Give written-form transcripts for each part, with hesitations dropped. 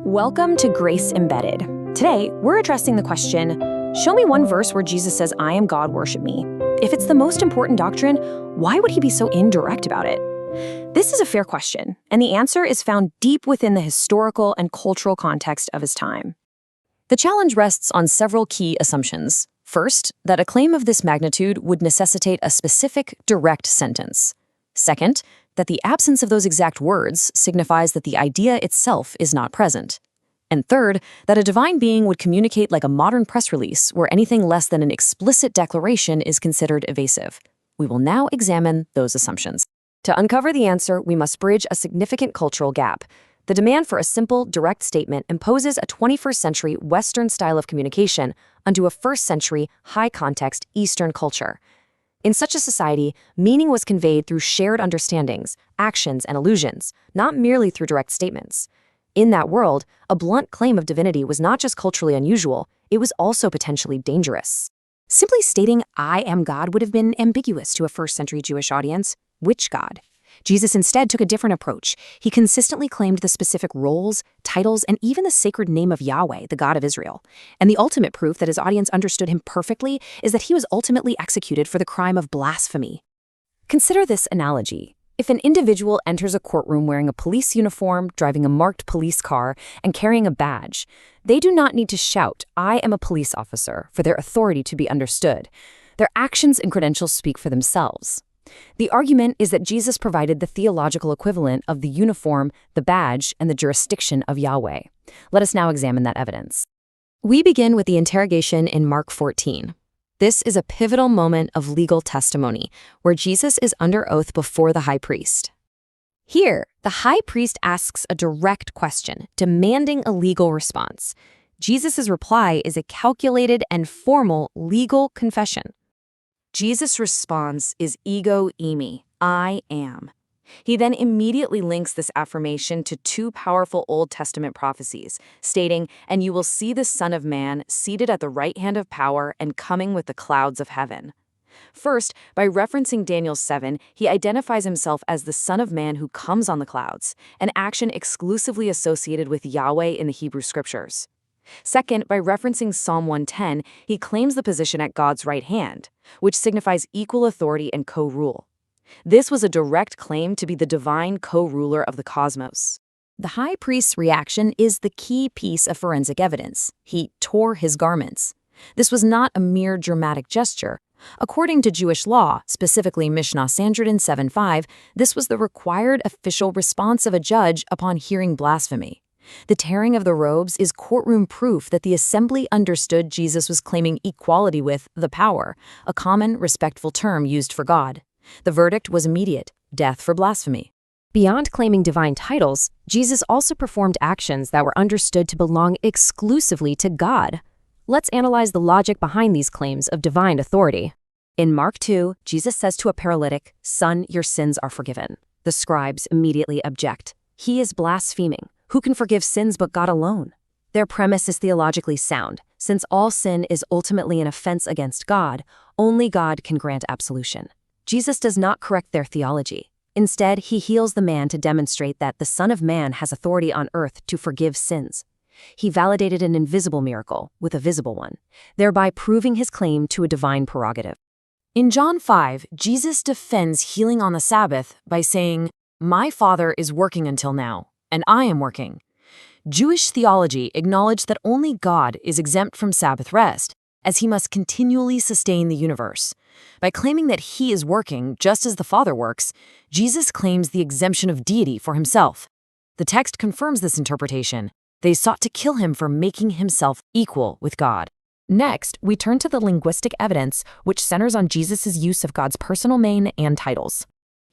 Welcome to Grace Embedded. Today, we're addressing the question, show me one verse where Jesus says, I am God, worship me. If it's the most important doctrine, why would he be so indirect about it? This is a fair question, and the answer is found deep within the historical and cultural context of his time. The challenge rests on several key assumptions. First, that a claim of this magnitude would necessitate a specific, direct sentence. Second, that the absence of those exact words signifies that the idea itself is not present. And third, that a divine being would communicate like a modern press release where anything less than an explicit declaration is considered evasive. We will now examine those assumptions. To uncover the answer, we must bridge a significant cultural gap. The demand for a simple, direct statement imposes a 21st century Western style of communication onto a first century, high-context Eastern culture. In such a society, meaning was conveyed through shared understandings, actions, and allusions, not merely through direct statements. In that world, a blunt claim of divinity was not just culturally unusual, it was also potentially dangerous. Simply stating, I am God would have been ambiguous to a first-century Jewish audience. Which God? Jesus instead took a different approach. He consistently claimed the specific roles, titles, and even the sacred name of Yahweh, the God of Israel. And the ultimate proof that his audience understood him perfectly is that he was ultimately executed for the crime of blasphemy. Consider this analogy. If an individual enters a courtroom wearing a police uniform, driving a marked police car, and carrying a badge, they do not need to shout, I am a police officer, for their authority to be understood. Their actions and credentials speak for themselves. The argument is that Jesus provided the theological equivalent of the uniform, the badge, and the jurisdiction of Yahweh. Let us now examine that evidence. We begin with the interrogation in Mark 14. This is a pivotal moment of legal testimony, where Jesus is under oath before the high priest. Here, the high priest asks a direct question, demanding a legal response. Jesus' reply is a calculated and formal legal confession. Jesus' response is ego eimi, I am. He then immediately links this affirmation to two powerful Old Testament prophecies, stating, and you will see the Son of Man seated at the right hand of power and coming with the clouds of heaven. First, by referencing Daniel 7, he identifies himself as the Son of Man who comes on the clouds, an action exclusively associated with Yahweh in the Hebrew Scriptures. Second, by referencing Psalm 110, he claims the position at God's right hand, which signifies equal authority and co-rule. This was a direct claim to be the divine co-ruler of the cosmos. The high priest's reaction is the key piece of forensic evidence. He tore his garments. This was not a mere dramatic gesture. According to Jewish law, specifically Mishnah Sanhedrin 7:5, this was the required official response of a judge upon hearing blasphemy. The tearing of the robes is courtroom proof that the assembly understood Jesus was claiming equality with the power, a common, respectful term used for God. The verdict was immediate, death for blasphemy. Beyond claiming divine titles, Jesus also performed actions that were understood to belong exclusively to God. Let's analyze the logic behind these claims of divine authority. In Mark 2, Jesus says to a paralytic, Son, your sins are forgiven. The scribes immediately object. He is blaspheming. Who can forgive sins but God alone? Their premise is theologically sound. Since all sin is ultimately an offense against God, only God can grant absolution. Jesus does not correct their theology. Instead, he heals the man to demonstrate that the Son of Man has authority on earth to forgive sins. He validated an invisible miracle with a visible one, thereby proving his claim to a divine prerogative. In John 5, Jesus defends healing on the Sabbath by saying, My Father is working until now, and I am working. Jewish theology acknowledged that only God is exempt from Sabbath rest, as he must continually sustain the universe. By claiming that he is working just as the Father works, Jesus claims the exemption of deity for himself. The text confirms this interpretation. They sought to kill him for making himself equal with God. Next, we turn to the linguistic evidence, which centers on Jesus' use of God's personal name and titles.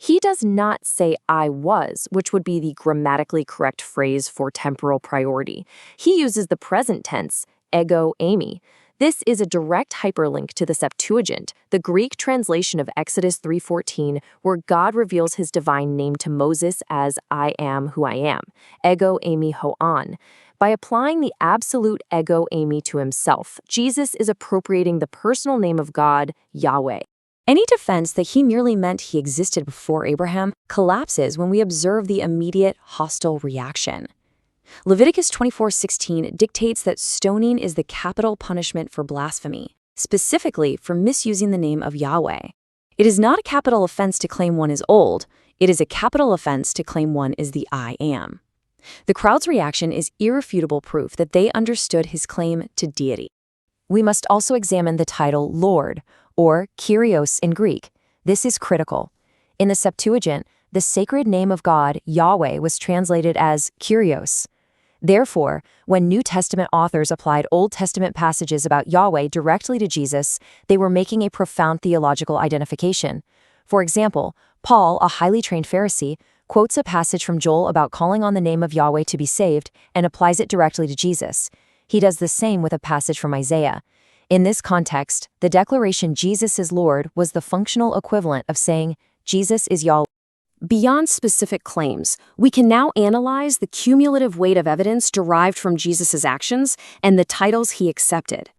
He does not say I was, which would be the grammatically correct phrase for temporal priority. He uses the present tense, ego eimi. This is a direct hyperlink to the Septuagint, the Greek translation of Exodus 3:14, where God reveals his divine name to Moses as I am who I am, ego eimi hoan. By applying the absolute ego eimi to himself, Jesus is appropriating the personal name of God, Yahweh. Any defense that he merely meant he existed before Abraham collapses when we observe the immediate hostile reaction. Leviticus 24:16 dictates that stoning is the capital punishment for blasphemy, specifically for misusing the name of Yahweh. It is not a capital offense to claim one is old. It is a capital offense to claim one is the I am. The crowd's reaction is irrefutable proof that they understood his claim to deity. We must also examine the title Lord, or Kyrios in Greek. This is critical. In the Septuagint, the sacred name of God, Yahweh, was translated as Kyrios. Therefore, when New Testament authors applied Old Testament passages about Yahweh directly to Jesus, they were making a profound theological identification. For example, Paul, a highly trained Pharisee, quotes a passage from Joel about calling on the name of Yahweh to be saved and applies it directly to Jesus. He does the same with a passage from Isaiah. In this context, the declaration Jesus is Lord was the functional equivalent of saying Jesus is Yahweh. Beyond specific claims, we can now analyze the cumulative weight of evidence derived from Jesus' actions and the titles he accepted.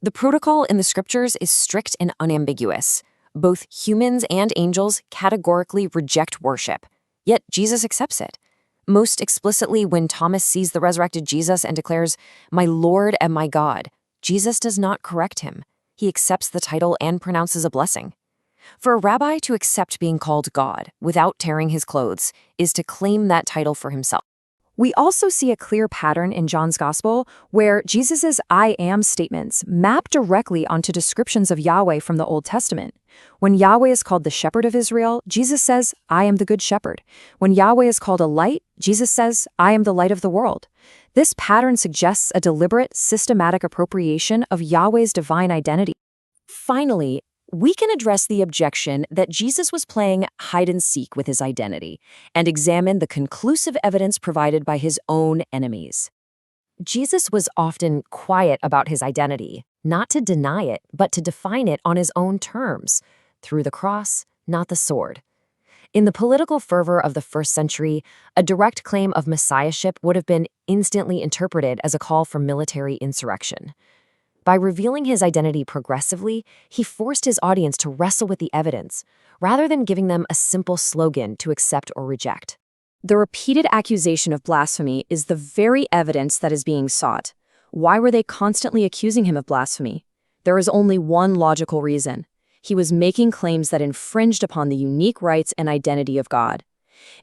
The protocol in the scriptures is strict and unambiguous. Both humans and angels categorically reject worship, yet Jesus accepts it. Most explicitly when Thomas sees the resurrected Jesus and declares, "My Lord and my God," Jesus does not correct him. He accepts the title and pronounces a blessing. For a rabbi to accept being called God without tearing his clothes is to claim that title for himself. We also see a clear pattern in John's Gospel where Jesus' I am statements map directly onto descriptions of Yahweh from the Old Testament. When Yahweh is called the shepherd of Israel, Jesus says, "I am the good shepherd." When Yahweh is called a light, Jesus says, "I am the light of the world." This pattern suggests a deliberate, systematic appropriation of Yahweh's divine identity. Finally, we can address the objection that Jesus was playing hide-and-seek with his identity and examine the conclusive evidence provided by his own enemies. Jesus was often quiet about his identity, not to deny it, but to define it on his own terms, through the cross, not the sword. In the political fervor of the first century, a direct claim of messiahship would have been instantly interpreted as a call for military insurrection. By revealing his identity progressively, he forced his audience to wrestle with the evidence, rather than giving them a simple slogan to accept or reject. The repeated accusation of blasphemy is the very evidence that is being sought. Why were they constantly accusing him of blasphemy? There is only one logical reason. He was making claims that infringed upon the unique rights and identity of God.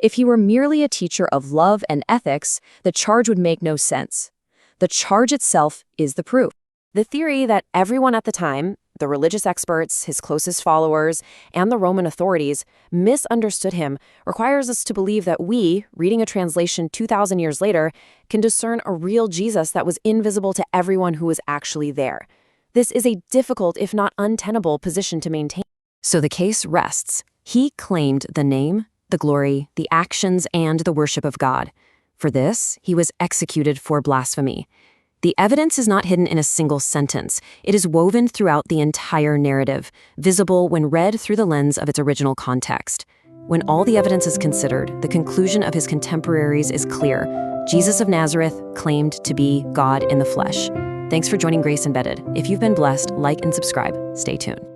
If he were merely a teacher of love and ethics, the charge would make no sense. The charge itself is the proof. The theory that everyone at the time, the religious experts, his closest followers, and the Roman authorities misunderstood him requires us to believe that we, reading a translation 2,000 years later, can discern a real Jesus that was invisible to everyone who was actually there. This is a difficult, if not untenable, position to maintain. So the case rests. He claimed the name, the glory, the actions, and the worship of God. For this, he was executed for blasphemy. The evidence is not hidden in a single sentence. It is woven throughout the entire narrative, visible when read through the lens of its original context. When all the evidence is considered, the conclusion of his contemporaries is clear. Jesus of Nazareth claimed to be God in the flesh. Thanks for joining Grace Embedded. If you've been blessed, like and subscribe. Stay tuned.